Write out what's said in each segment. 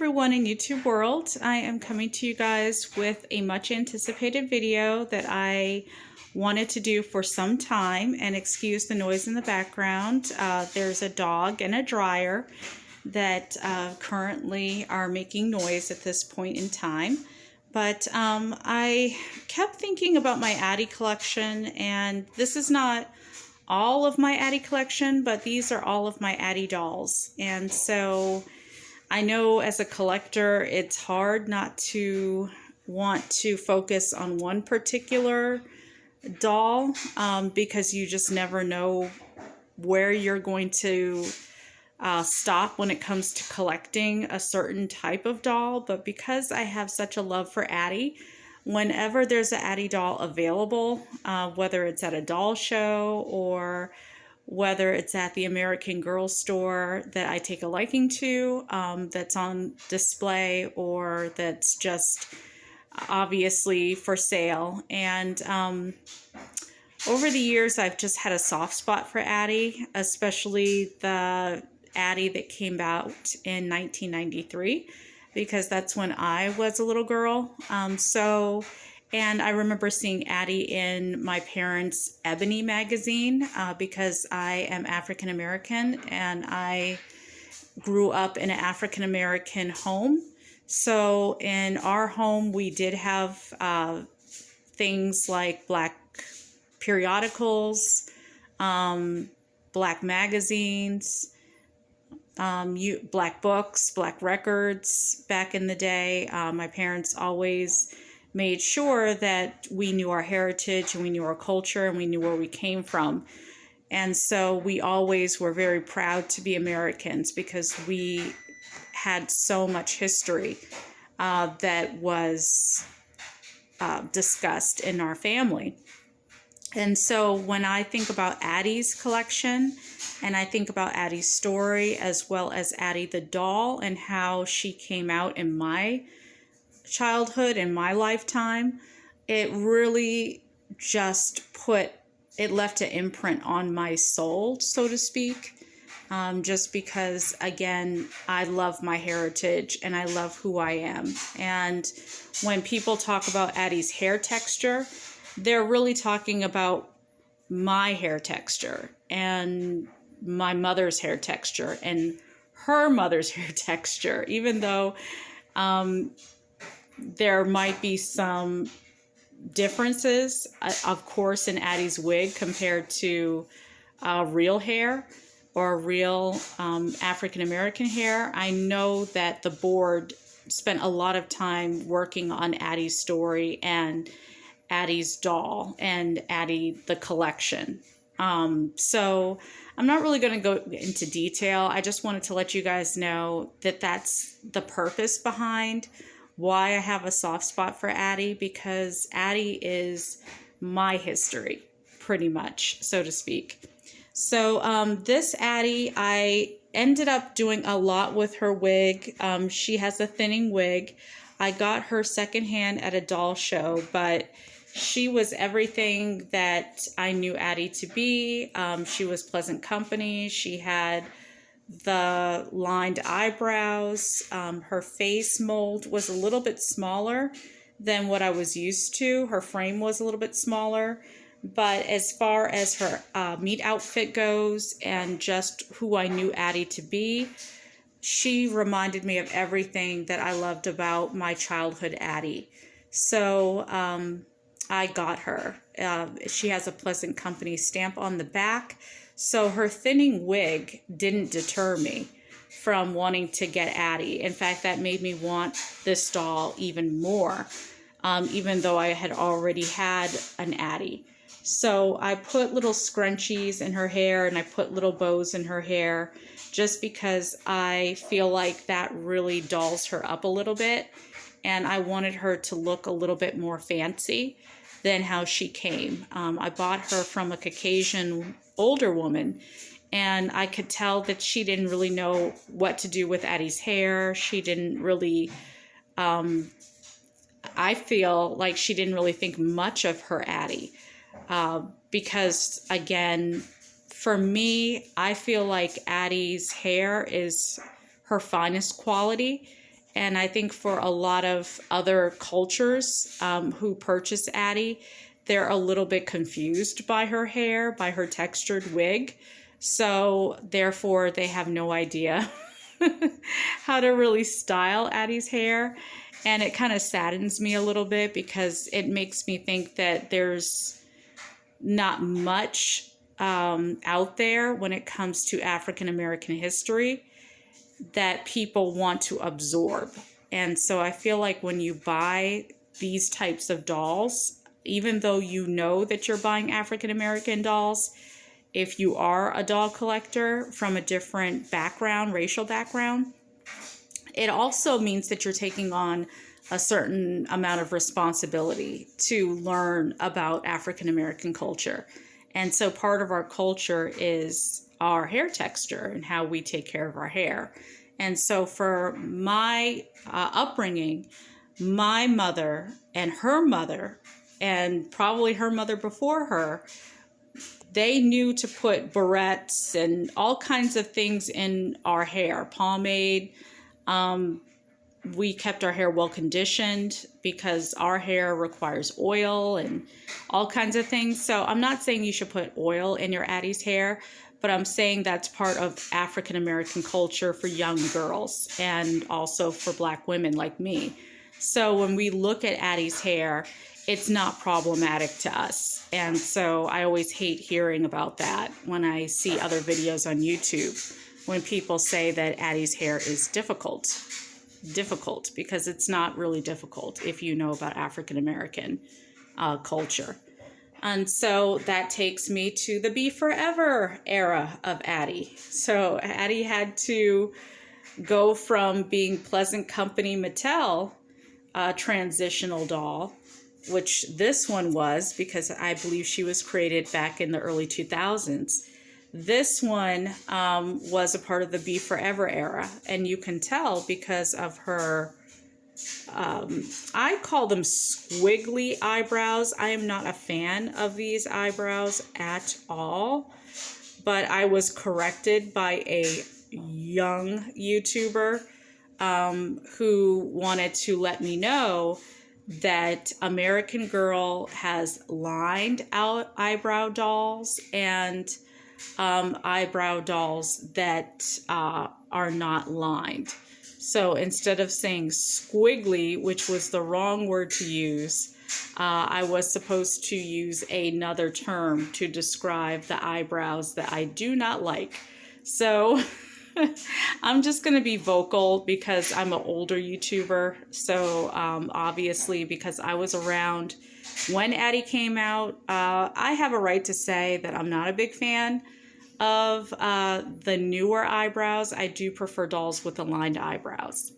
everyone in YouTube world. I am coming to you guys with a much anticipated video that I wanted to do for some time, and excuse the noise in the background. There's a dog and a dryer that currently are making noise at this point in time. But I kept thinking about my Addie collection, and this is not all of my Addie collection, but these are all of my Addie dolls. And so I know as a collector, it's hard not to want to focus on one particular doll because you just never know where you're going to stop when it comes to collecting a certain type of doll. But because I have such a love for Addie, whenever there's an Addie doll available, whether it's at a doll show or whether it's at the American Girl store that I take a liking to, that's on display or that's just obviously for sale. And over the years, I've just had a soft spot for Addie, especially the Addie that came out in 1993, because that's when I was a little girl. And I remember seeing Addie in my parents' Ebony magazine because I am African American and I grew up in an African American home. So in our home, we did have things like black periodicals, black magazines, black books, black records back in the day. My parents always made sure that we knew our heritage and we knew our culture and we knew where we came from. And so we always were very proud to be Americans because we had so much history that was discussed in our family. And so when I think about Addie's collection and I think about Addie's story, as well as Addie the doll and how she came out in my childhood and my lifetime, it really just left an imprint on my soul, so to speak. Just because, again, I love my heritage and I love who I am. And when people talk about Addie's hair texture, they're really talking about my hair texture and my mother's hair texture and her mother's hair texture, even though there might be some differences, of course, in Addie's wig compared to real hair or real African American hair. I know that the board spent a lot of time working on Addie's story and Addie's doll and Addie the collection. So I'm not really going to go into detail. I just wanted to let you guys know that that's the purpose behind why I have a soft spot for Addie, because Addie is my history, pretty much, so to speak. So this Addie, I ended up doing a lot with her wig. She has a thinning wig. I got her secondhand at a doll show, but she was everything that I knew Addie to be. She was pleasant company. She had the lined eyebrows. Her face mold was a little bit smaller than what I was used to. Her frame was a little bit smaller. But as far as her meet outfit goes and just who I knew Addie to be, she reminded me of everything that I loved about my childhood Addie. So I got her. She has a Pleasant Company stamp on the back. So her thinning wig didn't deter me from wanting to get Addie. In fact, that made me want this doll even more, even though I had already had an Addie. So I put little scrunchies in her hair and I put little bows in her hair just because I feel like that really dolls her up a little bit. And I wanted her to look a little bit more fancy than how she came. I bought her from a Caucasian older woman, and I could tell that she didn't really know what to do with Addie's hair. She didn't really, I feel like she didn't really think much of her Addie. Because, again, for me, I feel like Addie's hair is her finest quality. And I think for a lot of other cultures who purchase Addie, they're a little bit confused by her hair, by her textured wig. So therefore, they have no idea how to really style Addie's hair. And it kind of saddens me a little bit because it makes me think that there's not much out there when it comes to African American history that people want to absorb. And so I feel like when you buy these types of dolls, even though you know that you're buying African American dolls, if you are a doll collector from a different background, racial background, it also means that you're taking on a certain amount of responsibility to learn about African American culture. And so part of our culture is our hair texture and how we take care of our hair. And so for my upbringing, my mother and her mother, and probably her mother before her, they knew to put barrettes and all kinds of things in our hair, pomade. We kept our hair well conditioned because our hair requires oil and all kinds of things. So I'm not saying you should put oil in your Addie's hair, but I'm saying that's part of African American culture for young girls and also for Black women like me. So when we look at Addie's hair, it's not problematic to us. And so I always hate hearing about that when I see other videos on YouTube, when people say that Addie's hair is difficult, because it's not really difficult if you know about African American culture. And so that takes me to the BeForever era of Addie. So Addie had to go from being Pleasant Company Mattel transitional doll, which this one was, because I believe she was created back in the early 2000s. This one was a part of the BeForever era, and you can tell because of her, I call them squiggly eyebrows. I am not a fan of these eyebrows at all, but I was corrected by a young YouTuber who wanted to let me know that American Girl has lined out eyebrow dolls and eyebrow dolls that are not lined. So instead of saying squiggly, which was the wrong word to use, I was supposed to use another term to describe the eyebrows that I do not like. So I'm just going to be vocal because I'm an older YouTuber. So obviously, because I was around when Addy came out, I have a right to say that I'm not a big fan of the newer eyebrows. I do prefer dolls with aligned eyebrows.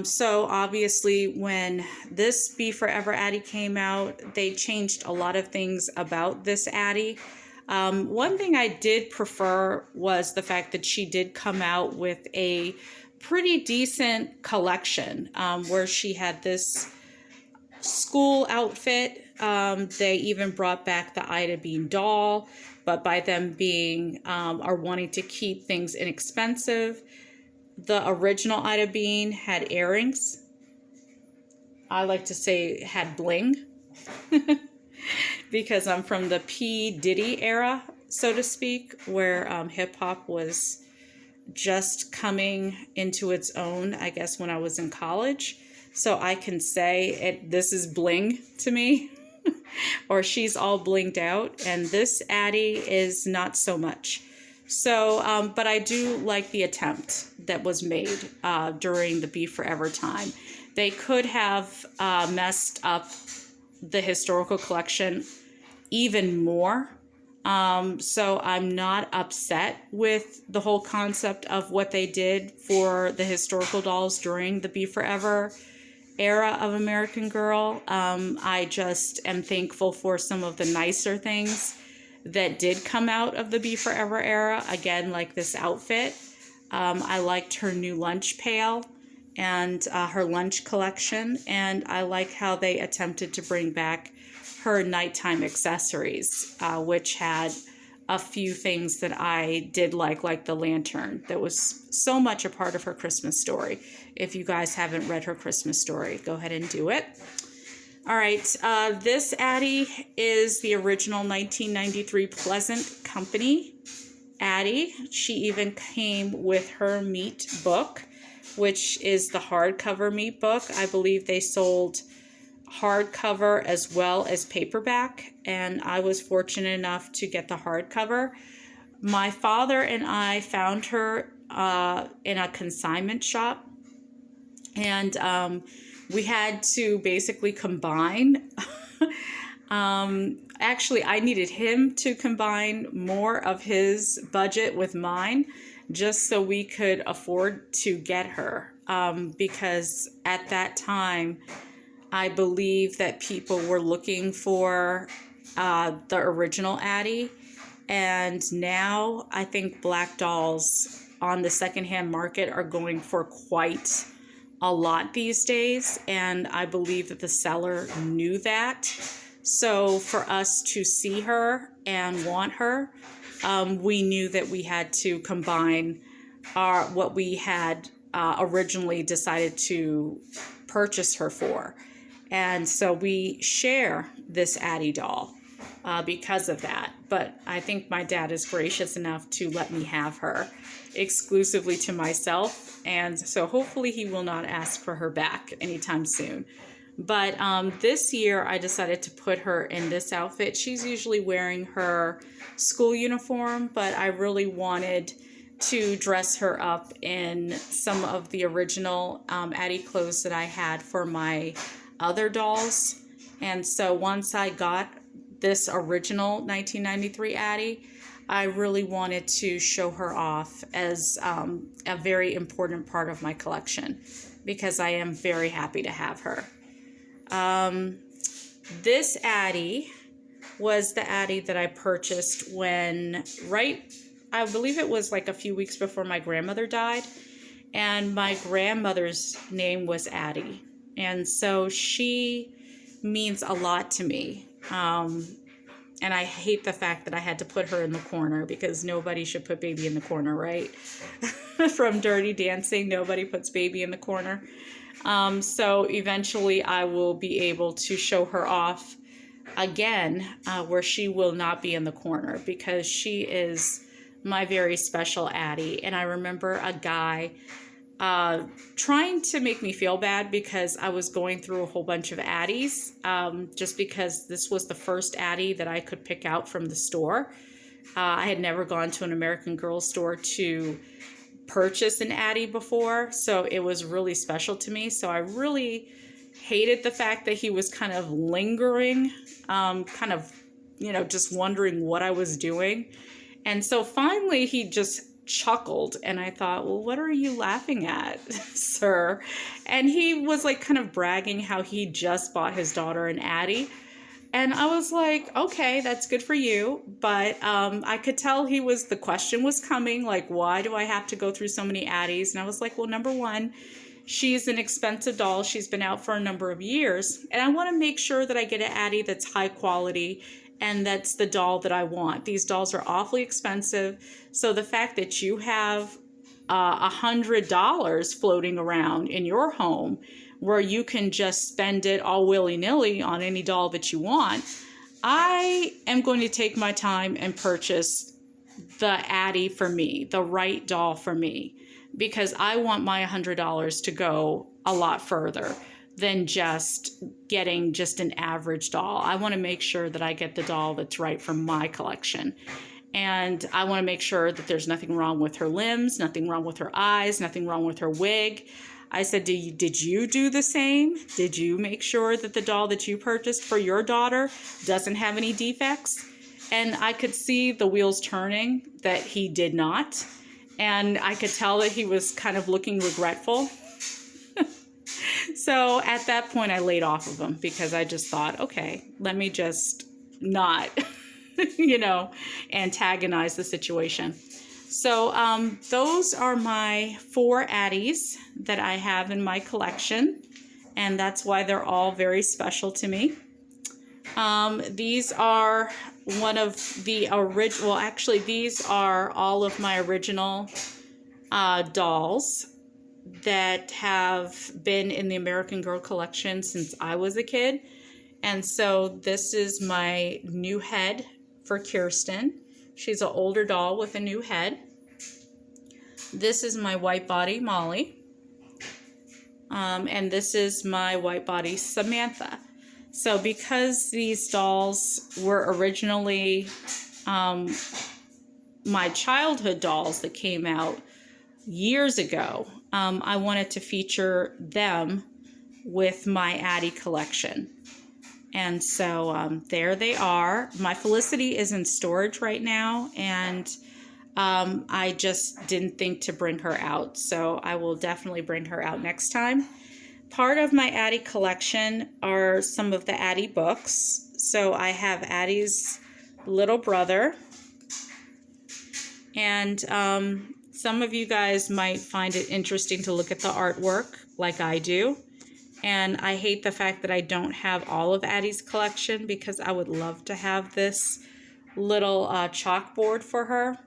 So obviously, when this BeForever Addie came out, they changed a lot of things about this Addie. One thing I did prefer was the fact that she did come out with a pretty decent collection where she had this school outfit. They even brought back the Ida Bean doll, but by them being are wanting to keep things inexpensive, the original Ida Bean had earrings. I like to say had bling. Because I'm from the P. Diddy era, so to speak, where hip-hop was just coming into its own, I guess, when I was in college. So I can say this is bling to me, or she's all blinged out, and this Addie is not so much. So, but I do like the attempt that was made during the BeForever time. They could have messed up the historical collection even more. So I'm not upset with the whole concept of what they did for the historical dolls during the BeForever era of American Girl. I just am thankful for some of the nicer things that did come out of the BeForever era. Again, like this outfit. I liked her new lunch pail and her lunch collection, and I like how they attempted to bring back her nighttime accessories, which had a few things that I did like the lantern. That was so much a part of her Christmas story. If you guys haven't read her Christmas story, go ahead and do it. All right, this Addie is the original 1993 Pleasant Company Addie. She even came with her meat book, which is the hardcover meat book. I believe they sold hardcover as well as paperback, and I was fortunate enough to get the hardcover. My father and I found her in a consignment shop, and we had to basically combine. Actually, I needed him to combine more of his budget with mine just so we could afford to get her, because at that time, I believe that people were looking for the original Addie, and now I think black dolls on the secondhand market are going for quite a lot these days, and I believe that the seller knew that. So for us to see her and want her, we knew that we had to combine what we had originally decided to purchase her for. And so we share this Addie doll because of that. But I think my dad is gracious enough to let me have her exclusively to myself. And so hopefully he will not ask for her back anytime soon. But this year I decided to put her in this outfit. She's usually wearing her school uniform, but I really wanted to dress her up in some of the original Addie clothes that I had for my other dolls. And so once I got this original 1993 Addie, I really wanted to show her off as a very important part of my collection, because I am very happy to have her. This Addie was the Addie that I purchased when, I believe it was like a few weeks before my grandmother died, and my grandmother's name was Addy. And so she means a lot to me. And I hate the fact that I had to put her in the corner, because nobody should put baby in the corner, right? From Dirty Dancing, nobody puts baby in the corner. So eventually I will be able to show her off again, where she will not be in the corner, because she is my very special Addie. And I remember a guy trying to make me feel bad because I was going through a whole bunch of Addies, just because this was the first Addie that I could pick out from the store. I had never gone to an American Girl store to purchase an Addie before, so it was really special to me. So I really hated the fact that he was kind of lingering, just wondering what I was doing. And so finally he just chuckled, and I thought, well, what are you laughing at, sir? And he was like kind of bragging how he just bought his daughter an Addie. And I was like, okay, that's good for you. But I could tell the question was coming, like, why do I have to go through so many Addies? And I was like, well, number one, she's an expensive doll. She's been out for a number of years. And I want to make sure that I get an Addie that's high quality, and that's the doll that I want. These dolls are awfully expensive. So the fact that you have $100 floating around in your home where you can just spend it all willy-nilly on any doll that you want, I am going to take my time and purchase the Addie for me, the right doll for me, because I want my $100 to go a lot further than just getting just an average doll. I want to make sure that I get the doll that's right for my collection. And I want to make sure that there's nothing wrong with her limbs, nothing wrong with her eyes, nothing wrong with her wig. I said, did you do the same? Did you make sure that the doll that you purchased for your daughter doesn't have any defects? And I could see the wheels turning that he did not. And I could tell that he was kind of looking regretful. So at that point, I laid off of him, because I just thought, okay, let me just not, antagonize the situation. So those are my 4 Addies that I have in my collection, and that's why they're all very special to me. These are one of the original, well, actually, these are all of my original dolls that have been in the American Girl collection since I was a kid. And so this is my new head for Kirsten. She's an older doll with a new head. This is my white body, Molly. And this is my white body, Samantha. So because these dolls were originally my childhood dolls that came out years ago, I wanted to feature them with my Addie collection. And so there they are. My Felicity is in storage right now, and I just didn't think to bring her out. So I will definitely bring her out next time. Part of my Addie collection are some of the Addie books. So I have Addie's little brother. And some of you guys might find it interesting to look at the artwork like I do. And I hate the fact that I don't have all of Addie's collection, because I would love to have this little chalkboard for her.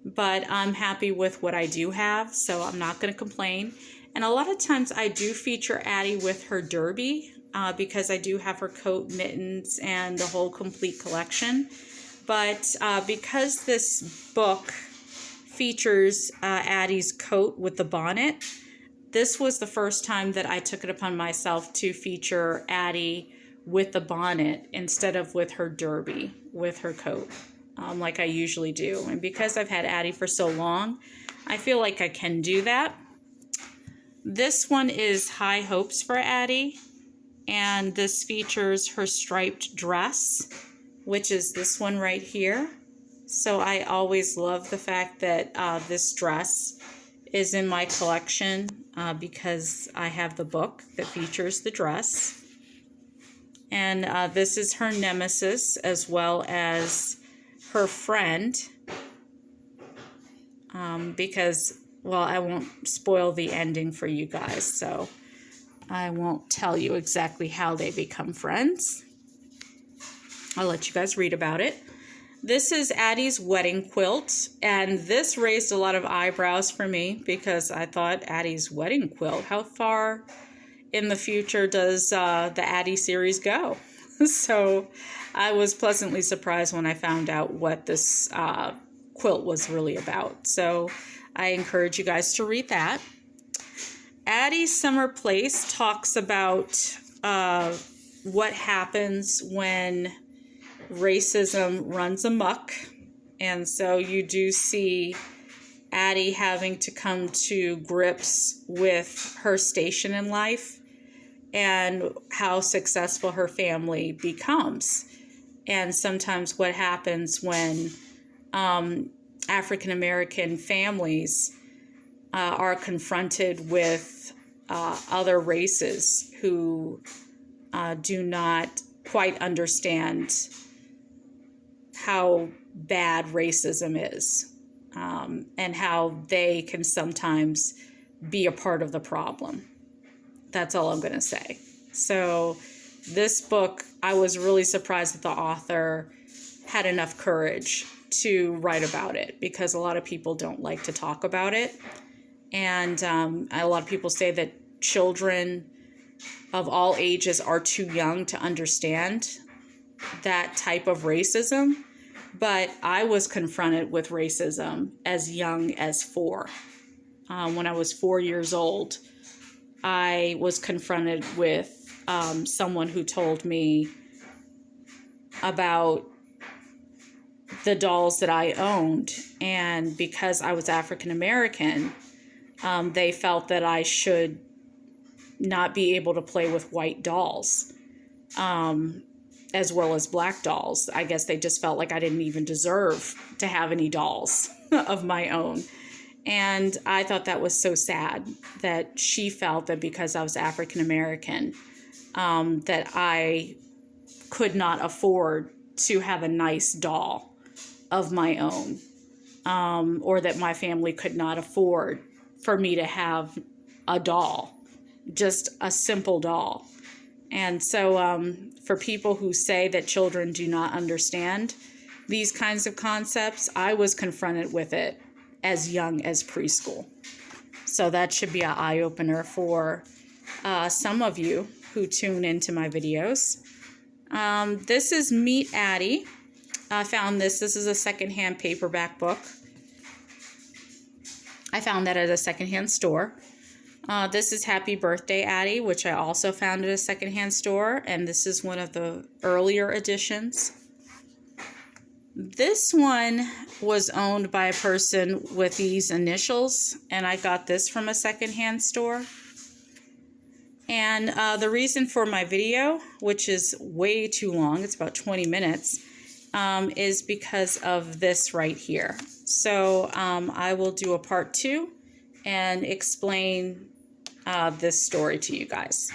But I'm happy with what I do have, so I'm not going to complain. And a lot of times I do feature Addie with her derby, because I do have her coat, mittens, and the whole complete collection. But because this book features Addie's coat with the bonnet, this was the first time that I took it upon myself to feature Addie with the bonnet instead of with her derby, with her coat, like I usually do. And because I've had Addie for so long, I feel like I can do that. This one is High Hopes for Addie, and this features her striped dress, which is this one right here. So I always love the fact that this dress is in my collection because I have the book that features the dress. And this is her nemesis, as well as her friend, because, well, I won't spoil the ending for you guys, so I won't tell you exactly how they become friends. I'll let you guys read about it. This is Addie's wedding quilt, and this raised a lot of eyebrows for me because I thought, Addie's wedding quilt, how far in the future does the Addie series go? So I was pleasantly surprised when I found out what this quilt was really about. So I encourage you guys to read that. Addie's Summer Place talks about what happens when racism runs amok. And so you do see Addie having to come to grips with her station in life and how successful her family becomes. And sometimes what happens when African American families are confronted with other races who do not quite understand how bad racism is, and how they can sometimes be a part of the problem. That's all I'm going to say. So this book, I was really surprised that the author had enough courage to write about it, because a lot of people don't like to talk about it. And a lot of people say that children of all ages are too young to understand that type of racism. But I was confronted with racism as young as 4. When I was 4 years old, I was confronted with someone who told me about the dolls that I owned. And because I was African American, they felt that I should not be able to play with white dolls, as well as black dolls. I guess they just felt like I didn't even deserve to have any dolls of my own. And I thought that was so sad that she felt that because I was African American, that I could not afford to have a nice doll of my own, or that my family could not afford for me to have a doll, just a simple doll. And so for people who say that children do not understand these kinds of concepts, I was confronted with it as young as preschool. So that should be an eye-opener for some of you who tune into my videos. This is Meet Addy. I found this. This is a secondhand paperback book. I found that at a secondhand store. This is Happy Birthday Addy, which I also found at a secondhand store, and this is one of the earlier editions. This one was owned by a person with these initials, and I got this from a secondhand store. And the reason for my video, which is way too long, it's about 20 minutes, is because of this right here. So I will do a part 2 and explain this story to you guys.